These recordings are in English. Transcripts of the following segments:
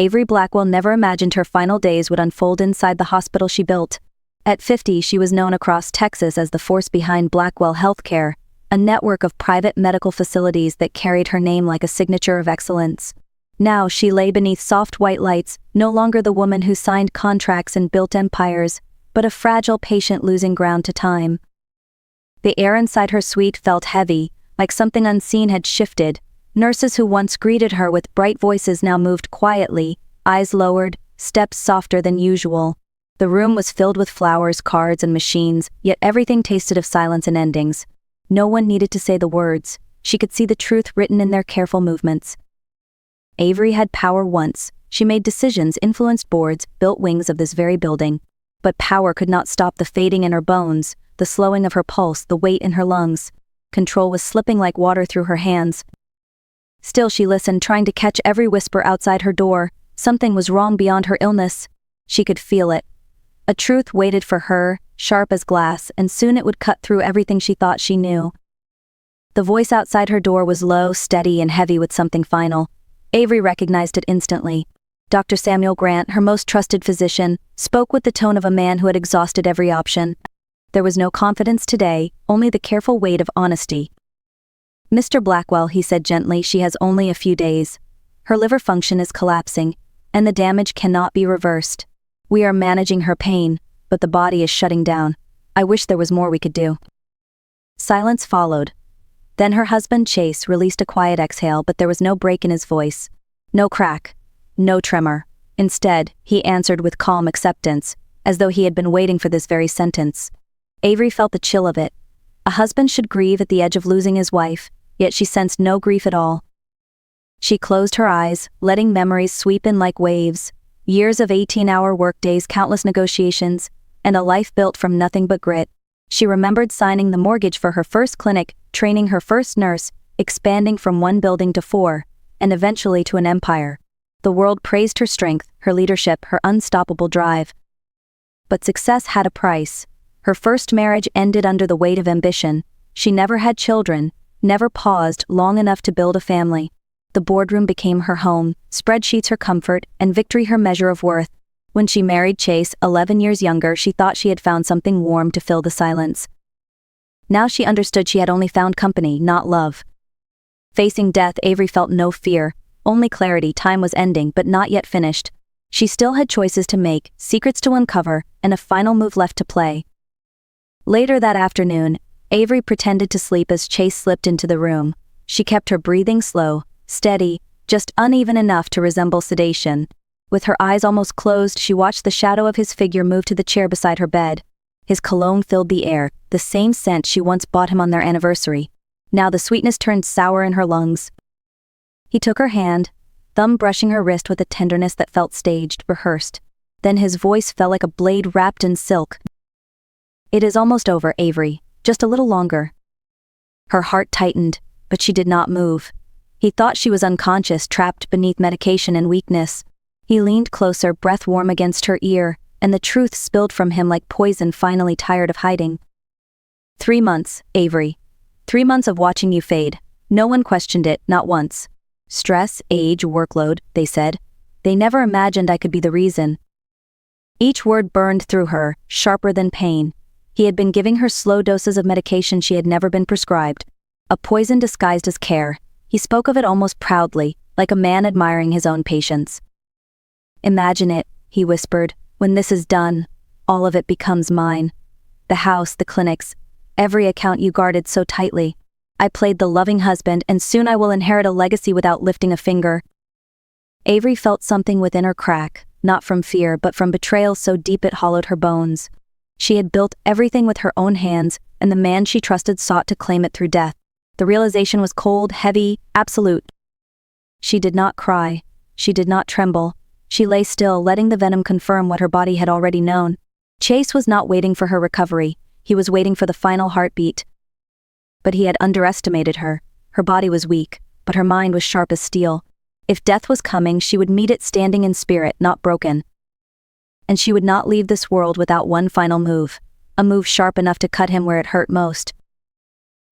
Avery Blackwell never imagined her final days would unfold inside the hospital she built. At 50, she was known across Texas as the force behind Blackwell Healthcare, a network of private medical facilities that carried her name like a signature of excellence. Now she lay beneath soft white lights, no longer the woman who signed contracts and built empires, but a fragile patient losing ground to time. The air inside her suite felt heavy, like something unseen had shifted. Nurses who once greeted her with bright voices now moved quietly, eyes lowered, steps softer than usual. The room was filled with flowers, cards, and machines, yet everything tasted of silence and endings. No one needed to say the words. She could see the truth written in their careful movements. Avery had power once. She made decisions, influenced boards, built wings of this very building. But power could not stop the fading in her bones, the slowing of her pulse, the weight in her lungs. Control was slipping like water through her hands. Still she listened, trying to catch every whisper outside her door. Something was wrong beyond her illness. She could feel it. A truth waited for her, sharp as glass, and soon it would cut through everything she thought she knew. The voice outside her door was low, steady, and heavy with something final. Avery recognized it instantly. Dr. Samuel Grant, her most trusted physician, spoke with the tone of a man who had exhausted every option. There was no confidence today, only the careful weight of honesty. "Mr. Blackwell," he said gently, "she has only a few days. Her liver function is collapsing, and the damage cannot be reversed. We are managing her pain, but the body is shutting down. I wish there was more we could do." Silence followed. Then her husband, Chase, released a quiet exhale, but there was no break in his voice. No crack. No tremor. Instead, he answered with calm acceptance, as though he had been waiting for this very sentence. Avery felt the chill of it. A husband should grieve at the edge of losing his wife, yet she sensed no grief at all. She closed her eyes, letting memories sweep in like waves. Years of 18-hour workdays, countless negotiations, and a life built from nothing but grit. She remembered signing the mortgage for her first clinic, training her first nurse, expanding from 1 building to 4, and eventually to an empire. The world praised her strength, her leadership, her unstoppable drive. But success had a price. Her first marriage ended under the weight of ambition. She never had children, never paused long enough to build a family. The boardroom became her home, spreadsheets her comfort, and victory her measure of worth. When she married Chase, 11 years younger, she thought she had found something warm to fill the silence. Now she understood she had only found company, not love. Facing death, Avery felt no fear, only clarity. Time was ending, but not yet finished. She still had choices to make, secrets to uncover, and a final move left to play. Later that afternoon, Avery pretended to sleep as Chase slipped into the room. She kept her breathing slow, steady, just uneven enough to resemble sedation. With her eyes almost closed, she watched the shadow of his figure move to the chair beside her bed. His cologne filled the air, the same scent she once bought him on their anniversary. Now the sweetness turned sour in her lungs. He took her hand, thumb brushing her wrist with a tenderness that felt staged, rehearsed. Then his voice fell like a blade wrapped in silk. "It is almost over, Avery. Just a little longer." Her heart tightened, but she did not move. He thought she was unconscious, trapped beneath medication and weakness. He leaned closer, breath warm against her ear, and the truth spilled from him like poison, finally tired of hiding. 3 months, Avery. 3 months of watching you fade. No one questioned it, not once. Stress, age, workload, they said. They never imagined I could be the reason. Each word burned through her, sharper than pain. He had been giving her slow doses of medication she had never been prescribed. A poison disguised as care. He spoke of it almost proudly, like a man admiring his own patience. "Imagine it," he whispered, "when this is done, all of it becomes mine. The house, the clinics, every account you guarded so tightly. I played the loving husband, and soon I will inherit a legacy without lifting a finger." Avery felt something within her crack, not from fear, but from betrayal so deep it hollowed her bones. She had built everything with her own hands, and the man she trusted sought to claim it through death. The realization was cold, heavy, absolute. She did not cry. She did not tremble. She lay still, letting the venom confirm what her body had already known. Chase was not waiting for her recovery. He was waiting for the final heartbeat. But he had underestimated her. Her body was weak, but her mind was sharp as steel. If death was coming, she would meet it standing in spirit, not broken. And she would not leave this world without one final move, a move sharp enough to cut him where it hurt most.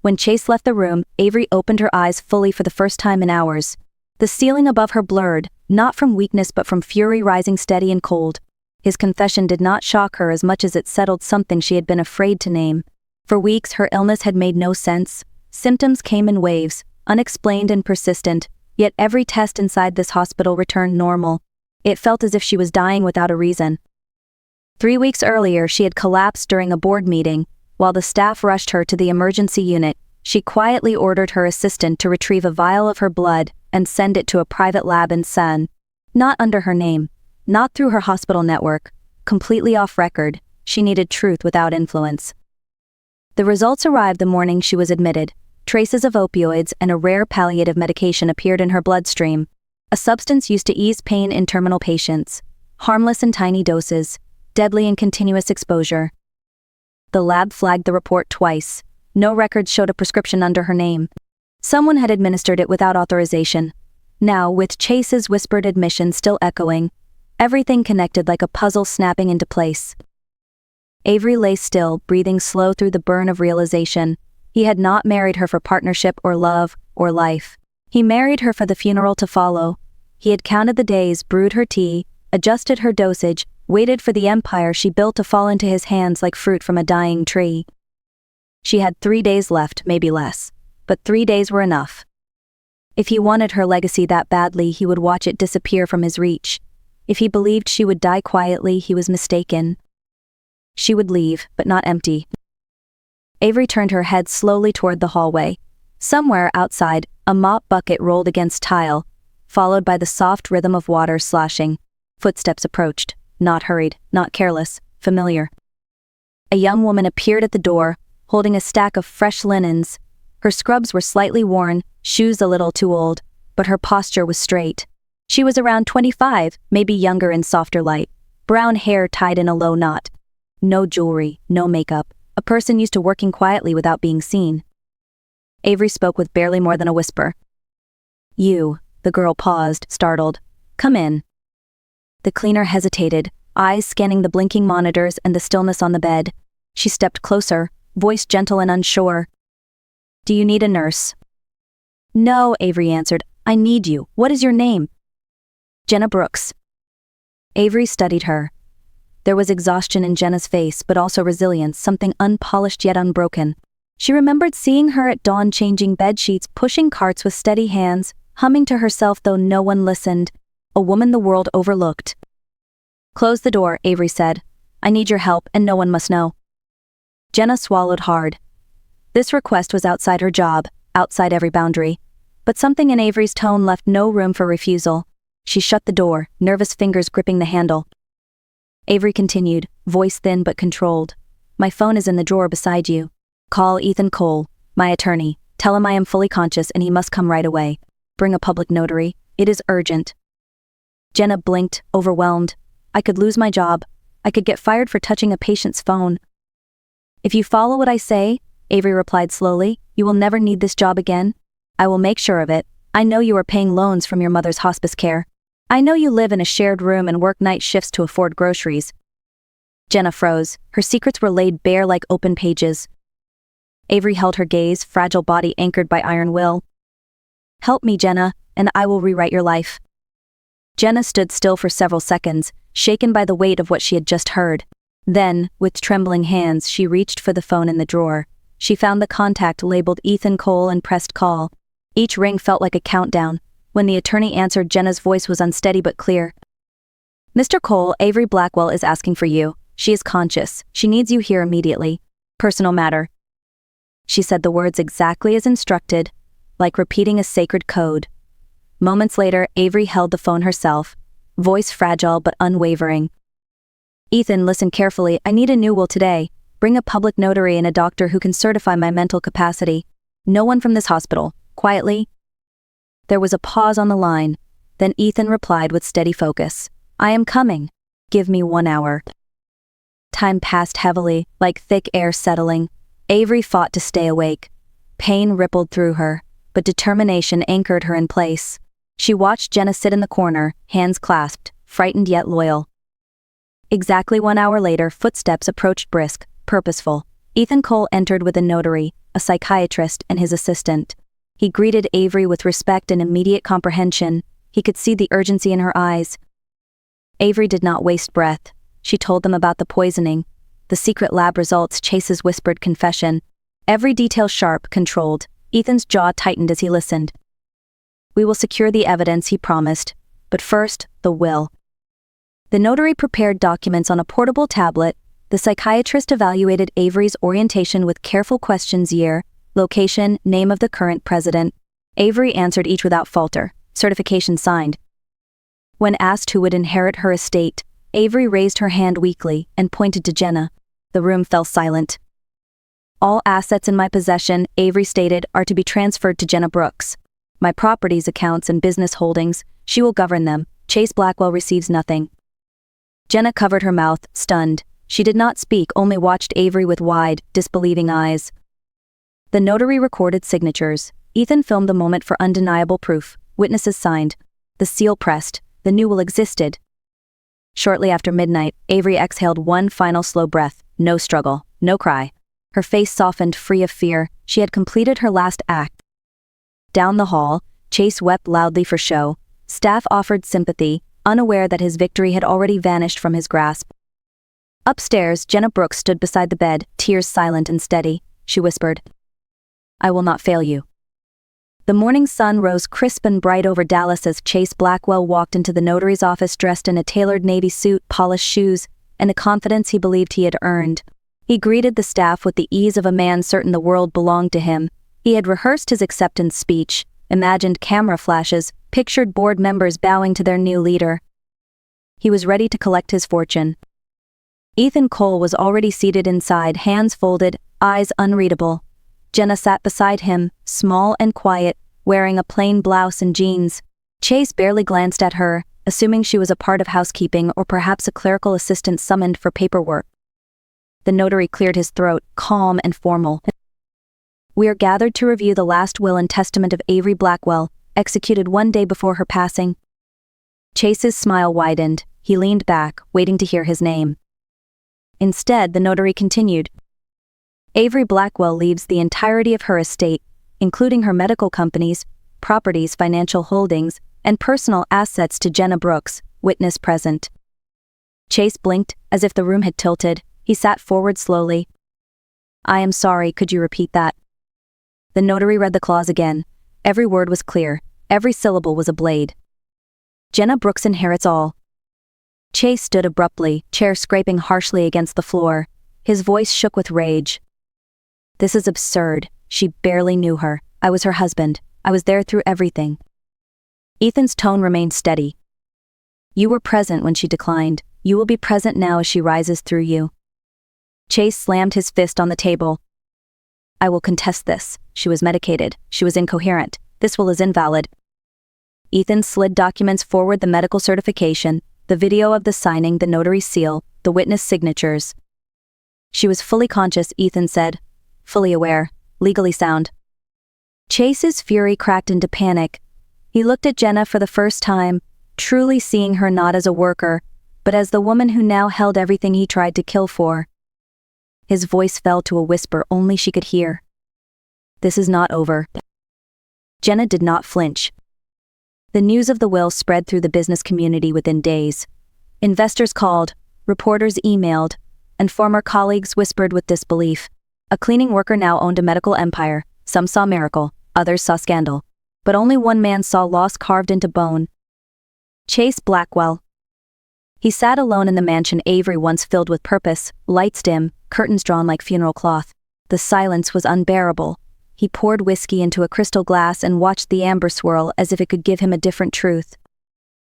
When Chase left the room, Avery opened her eyes fully for the first time in hours. The ceiling above her blurred, not from weakness but from fury rising steady and cold. His confession did not shock her as much as it settled something she had been afraid to name. For weeks her illness had made no sense. Symptoms came in waves, unexplained and persistent, yet every test inside this hospital returned normal. It felt as if she was dying without a reason. 3 weeks earlier she had collapsed during a board meeting. While the staff rushed her to the emergency unit, she quietly ordered her assistant to retrieve a vial of her blood and send it to a private lab in Sun. Not under her name, not through her hospital network, completely off record. She needed truth without influence. The results arrived the morning she was admitted. Traces of opioids and a rare palliative medication appeared in her bloodstream, a substance used to ease pain in terminal patients. Harmless in tiny doses, deadly in continuous exposure. The lab flagged the report twice. No records showed a prescription under her name. Someone had administered it without authorization. Now, with Chase's whispered admission still echoing, everything connected like a puzzle snapping into place. Avery lay still, breathing slow through the burn of realization. He had not married her for partnership or love or life. He married her for the funeral to follow. He had counted the days, brewed her tea, adjusted her dosage, waited for the empire she built to fall into his hands like fruit from a dying tree. She had 3 days left, maybe less, but 3 days were enough. If he wanted her legacy that badly, he would watch it disappear from his reach. If he believed she would die quietly, he was mistaken. She would leave, but not empty. Avery turned her head slowly toward the hallway. Somewhere outside, a mop bucket rolled against tile, followed by the soft rhythm of water sloshing. Footsteps approached, not hurried, not careless, familiar. A young woman appeared at the door, holding a stack of fresh linens. Her scrubs were slightly worn, shoes a little too old, but her posture was straight. She was around 25, maybe younger in softer light, brown hair tied in a low knot. No jewelry, no makeup, a person used to working quietly without being seen. Avery spoke with barely more than a whisper. "You," the girl paused, startled. "Come in." The cleaner hesitated, eyes scanning the blinking monitors and the stillness on the bed. She stepped closer, voice gentle and unsure. "Do you need a nurse?" "No," Avery answered. "I need you. What is your name?" "Jenna Brooks." Avery studied her. There was exhaustion in Jenna's face, but also resilience, something unpolished yet unbroken. She remembered seeing her at dawn changing bedsheets, pushing carts with steady hands, humming to herself though no one listened. A woman the world overlooked. "Close the door," Avery said. "I need your help, and no one must know." Jenna swallowed hard. This request was outside her job, outside every boundary. But something in Avery's tone left no room for refusal. She shut the door, nervous fingers gripping the handle. Avery continued, voice thin but controlled. "My phone is in the drawer beside you. Call Ethan Cole, my attorney. Tell him I am fully conscious and he must come right away. Bring a public notary. It is urgent." Jenna blinked, overwhelmed. "I could lose my job. I could get fired for touching a patient's phone." "If you follow what I say," Avery replied slowly, "you will never need this job again. I will make sure of it. I know you are paying loans from your mother's hospice care. I know you live in a shared room and work night shifts to afford groceries." Jenna froze. Her secrets were laid bare like open pages. Avery held her gaze, fragile body anchored by iron will. "Help me, Jenna, and I will rewrite your life." Jenna stood still for several seconds, shaken by the weight of what she had just heard. Then, with trembling hands, she reached for the phone in the drawer. She found the contact labeled Ethan Cole and pressed call. Each ring felt like a countdown. When the attorney answered, Jenna's voice was unsteady but clear. "Mr. Cole, Avery Blackwell is asking for you. She is conscious. She needs you here immediately. Personal matter." She said the words exactly as instructed, like repeating a sacred code. Moments later, Avery held the phone herself, voice fragile but unwavering. "Ethan, listen carefully. I need a new will today. Bring a public notary and a doctor who can certify my mental capacity. No one from this hospital. Quietly." There was a pause on the line. Then Ethan replied with steady focus. "I am coming. Give me 1 hour." Time passed heavily, like thick air settling. Avery fought to stay awake. Pain rippled through her, but determination anchored her in place. She watched Jenna sit in the corner, hands clasped, frightened yet loyal. Exactly 1 hour later, footsteps approached brisk, purposeful. Ethan Cole entered with a notary, a psychiatrist, and his assistant. He greeted Avery with respect and immediate comprehension. He could see the urgency in her eyes. Avery did not waste breath. She told them about the poisoning, the secret lab results, Chase's whispered confession. Every detail sharp, controlled. Ethan's jaw tightened as he listened. "We will secure the evidence," he promised. "But first, the will." The notary prepared documents on a portable tablet. The psychiatrist evaluated Avery's orientation with careful questions: year, location, name of the current president. Avery answered each without falter. Certification signed. When asked who would inherit her estate, Avery raised her hand weakly and pointed to Jenna. The room fell silent. "All assets in my possession," Avery stated, "are to be transferred to Jenna Brooks. My properties, accounts, and business holdings, she will govern them. Chase Blackwell receives nothing." Jenna covered her mouth, stunned. She did not speak, only watched Avery with wide, disbelieving eyes. The notary recorded signatures. Ethan filmed the moment for undeniable proof. Witnesses signed. The seal pressed. The new will existed. Shortly after midnight, Avery exhaled one final slow breath. No struggle, no cry. Her face softened, free of fear. She had completed her last act. Down the hall, Chase wept loudly for show. Staff offered sympathy, unaware that his victory had already vanished from his grasp. Upstairs, Jenna Brooks stood beside the bed, tears silent and steady. She whispered, "I will not fail you." The morning sun rose crisp and bright over Dallas as Chase Blackwell walked into the notary's office dressed in a tailored navy suit, polished shoes, and a confidence he believed he had earned. He greeted the staff with the ease of a man certain the world belonged to him. He had rehearsed his acceptance speech, imagined camera flashes, pictured board members bowing to their new leader. He was ready to collect his fortune. Ethan Cole was already seated inside, hands folded, eyes unreadable. Jenna sat beside him, small and quiet, wearing a plain blouse and jeans. Chase barely glanced at her, assuming she was a part of housekeeping or perhaps a clerical assistant summoned for paperwork. The notary cleared his throat, calm and formal. "We are gathered to review the last will and testament of Avery Blackwell, executed one day before her passing." Chase's smile widened. He leaned back, waiting to hear his name. Instead, the notary continued. "Avery Blackwell leaves the entirety of her estate, including her medical companies, properties, financial holdings, and personal assets to Jenna Brooks, witness present." Chase blinked, as if the room had tilted. He sat forward slowly. "I am sorry, could you repeat that?" The notary read the clause again. Every word was clear. Every syllable was a blade. "Jenna Brooks inherits all." Chase stood abruptly, chair scraping harshly against the floor. His voice shook with rage. "This is absurd. She barely knew her. I was her husband. I was there through everything." Ethan's tone remained steady. "You were present when she declined. You will be present now as she rises through you." Chase slammed his fist on the table. "I will contest this. She was medicated. She was incoherent. This will is invalid." Ethan slid documents forward: the medical certification, the video of the signing, the notary's seal, the witness signatures. "She was fully conscious," Ethan said. "Fully aware. Legally sound." Chase's fury cracked into panic. He looked at Jenna for the first time, truly seeing her not as a worker, but as the woman who now held everything he tried to kill for. His voice fell to a whisper only she could hear. "This is not over." Jenna did not flinch. The news of the will spread through the business community within days. Investors called, reporters emailed, and former colleagues whispered with disbelief. A cleaning worker now owned a medical empire. Some saw miracle, others saw scandal. But only one man saw loss carved into bone. Chase Blackwell. He sat alone in the mansion Avery once filled with purpose, lights dim, curtains drawn like funeral cloth. The silence was unbearable. He poured whiskey into a crystal glass and watched the amber swirl as if it could give him a different truth.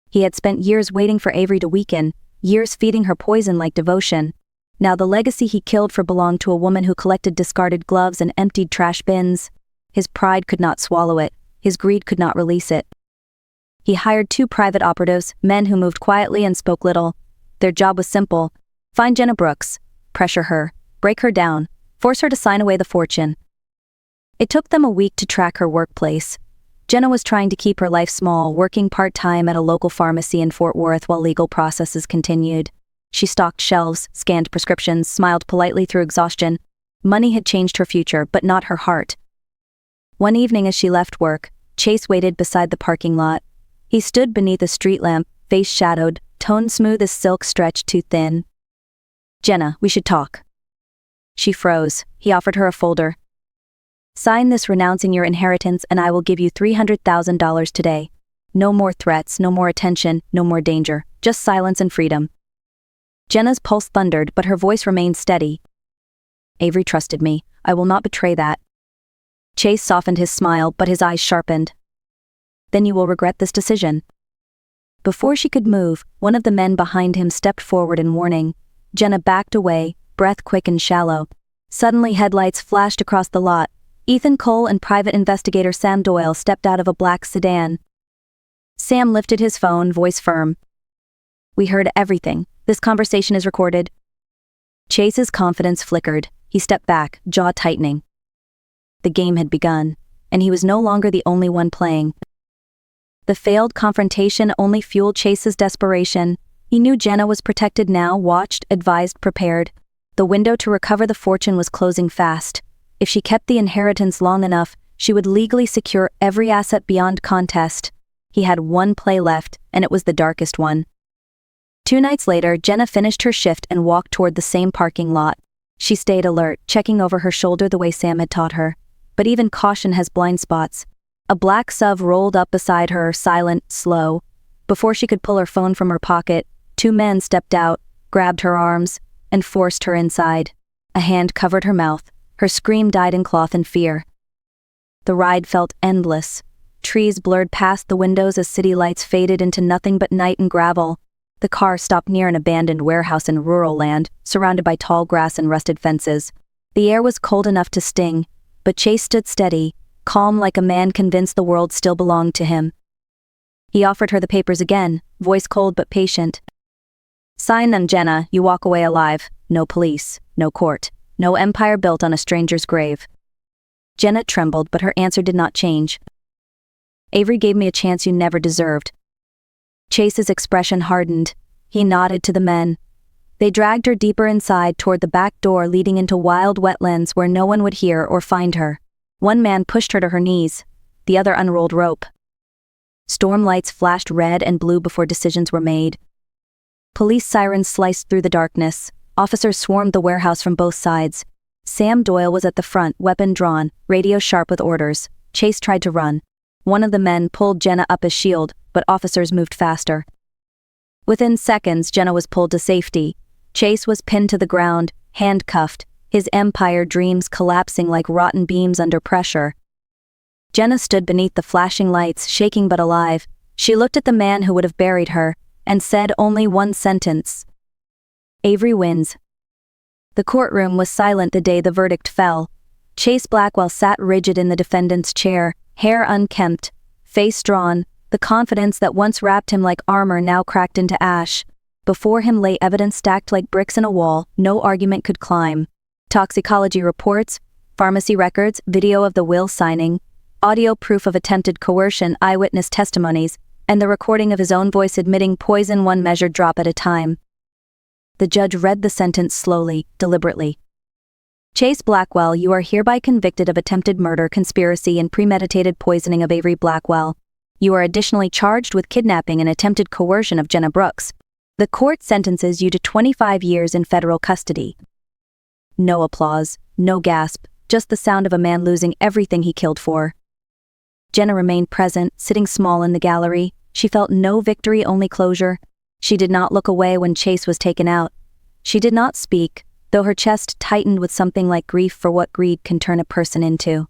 He had spent years waiting for Avery to weaken, years feeding her poison like devotion. Now the legacy he killed for belonged to a woman who collected discarded gloves and emptied trash bins. His pride could not swallow it. His greed could not release it. He hired 2 private operatives, men who moved quietly and spoke little. Their job was simple: find Jenna Brooks, pressure her, break her down, force her to sign away the fortune. It took them a week to track her workplace. Jenna was trying to keep her life small, working part-time at a local pharmacy in Fort Worth while legal processes continued. She stocked shelves, scanned prescriptions, smiled politely through exhaustion. Money had changed her future, but not her heart. One evening as she left work, Chase waited beside the parking lot. He stood beneath a street lamp, face shadowed, tone smooth as silk stretched too thin. "Jenna, we should talk." She froze. He offered her a folder. "Sign this renouncing your inheritance and I will give you $300,000 today. No more threats, no more attention, no more danger, just silence and freedom." Jenna's pulse thundered, but her voice remained steady. "Avery trusted me. I will not betray that." Chase softened his smile, but his eyes sharpened. "Then you will regret this decision." Before she could move, one of the men behind him stepped forward in warning. Jenna backed away, breath quick and shallow. Suddenly headlights flashed across the lot. Ethan Cole and private investigator Sam Doyle stepped out of a black sedan. Sam lifted his phone, voice firm. "We heard everything. This conversation is recorded." Chase's confidence flickered. He stepped back, jaw tightening. The game had begun, and he was no longer the only one playing. The failed confrontation only fueled Chase's desperation. He knew Jenna was protected now, watched, advised, prepared. The window to recover the fortune was closing fast. If she kept the inheritance long enough, she would legally secure every asset beyond contest. He had one play left, and it was the darkest one. 2 nights later, Jenna finished her shift and walked toward the same parking lot. She stayed alert, checking over her shoulder the way Sam had taught her. But even caution has blind spots. A black SUV rolled up beside her, silent, slow. Before she could pull her phone from her pocket, 2 men stepped out, grabbed her arms, and forced her inside. A hand covered her mouth. Her scream died in cloth and fear. The ride felt endless. Trees blurred past the windows as city lights faded into nothing but night and gravel. The car stopped near an abandoned warehouse in rural land, surrounded by tall grass and rusted fences. The air was cold enough to sting, but Chase stood steady, calm like a man convinced the world still belonged to him. He offered her the papers again, voice cold but patient. "Sign them, Jenna. You walk away alive. No police, no court, no empire built on a stranger's grave." Jenna trembled, but her answer did not change. "Avery gave me a chance you never deserved." Chase's expression hardened. He nodded to the men. They dragged her deeper inside toward the back door leading into wild wetlands where no one would hear or find her. One man pushed her to her knees. The other unrolled rope. Storm lights flashed red and blue before decisions were made. Police sirens sliced through the darkness. Officers swarmed the warehouse from both sides. Sam Doyle was at the front, weapon drawn, radio sharp with orders. Chase tried to run. One of the men pulled Jenna up as shield, but officers moved faster. Within seconds, Jenna was pulled to safety. Chase was pinned to the ground, handcuffed, his empire dreams collapsing like rotten beams under pressure. Jenna stood beneath the flashing lights, shaking but alive. She looked at the man who would have buried her, and said only one sentence. "Avery wins." The courtroom was silent the day the verdict fell. Chase Blackwell sat rigid in the defendant's chair, hair unkempt, face drawn, the confidence that once wrapped him like armor now cracked into ash. Before him lay evidence stacked like bricks in a wall, no argument could climb. Toxicology reports, pharmacy records, video of the will signing, audio proof of attempted coercion, eyewitness testimonies, and the recording of his own voice admitting poison, one measured drop at a time. The judge read the sentence slowly, deliberately. "Chase Blackwell, you are hereby convicted of attempted murder, conspiracy, and premeditated poisoning of Avery Blackwell. You are additionally charged with kidnapping and attempted coercion of Jenna Brooks. The court sentences you to 25 years in federal custody." No applause, no gasp, just the sound of a man losing everything he killed for. Jenna remained present, sitting small in the gallery. She felt no victory, only closure. She did not look away when Chase was taken out. She did not speak, though her chest tightened with something like grief for what greed can turn a person into.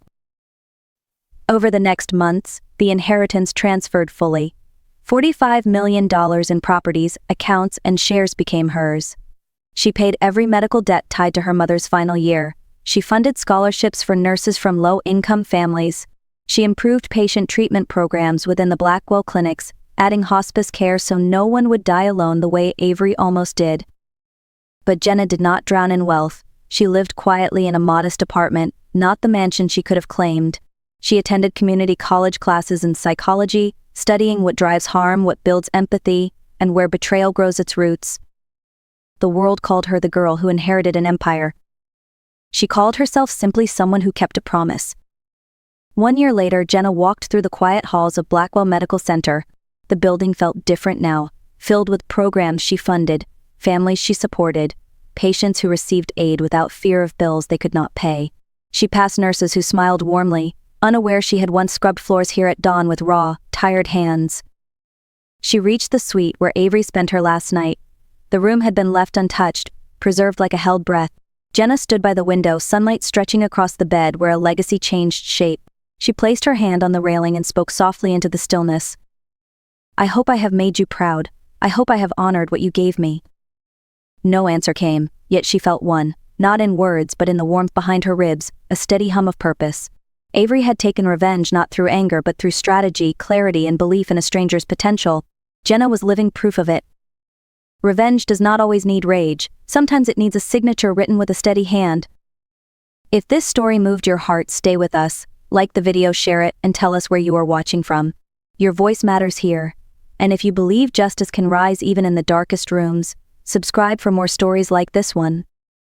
Over the next months, the inheritance transferred fully. $45 million in properties, accounts, and shares became hers. She paid every medical debt tied to her mother's final year. She funded scholarships for nurses from low-income families. She improved patient treatment programs within the Blackwell clinics, adding hospice care so no one would die alone the way Avery almost did. But Jenna did not drown in wealth. She lived quietly in a modest apartment, not the mansion she could have claimed. She attended community college classes in psychology, studying what drives harm, what builds empathy, and where betrayal grows its roots. The world called her the girl who inherited an empire. She called herself simply someone who kept a promise. 1 year later, Jenna walked through the quiet halls of Blackwell Medical Center. The building felt different now, filled with programs she funded, families she supported, patients who received aid without fear of bills they could not pay. She passed nurses who smiled warmly, unaware she had once scrubbed floors here at dawn with raw, tired hands. She reached the suite where Avery spent her last night. The room had been left untouched, preserved like a held breath. Jenna stood by the window, sunlight stretching across the bed where a legacy changed shape. She placed her hand on the railing and spoke softly into the stillness. "I hope I have made you proud. I hope I have honored what you gave me." No answer came, yet she felt one, not in words but in the warmth behind her ribs, a steady hum of purpose. Avery had taken revenge not through anger but through strategy, clarity, and belief in a stranger's potential. Jenna was living proof of it. Revenge does not always need rage. Sometimes it needs a signature written with a steady hand. If this story moved your heart, stay with us. Like the video, share it, and tell us where you are watching from. Your voice matters here. And if you believe justice can rise even in the darkest rooms, subscribe for more stories like this one.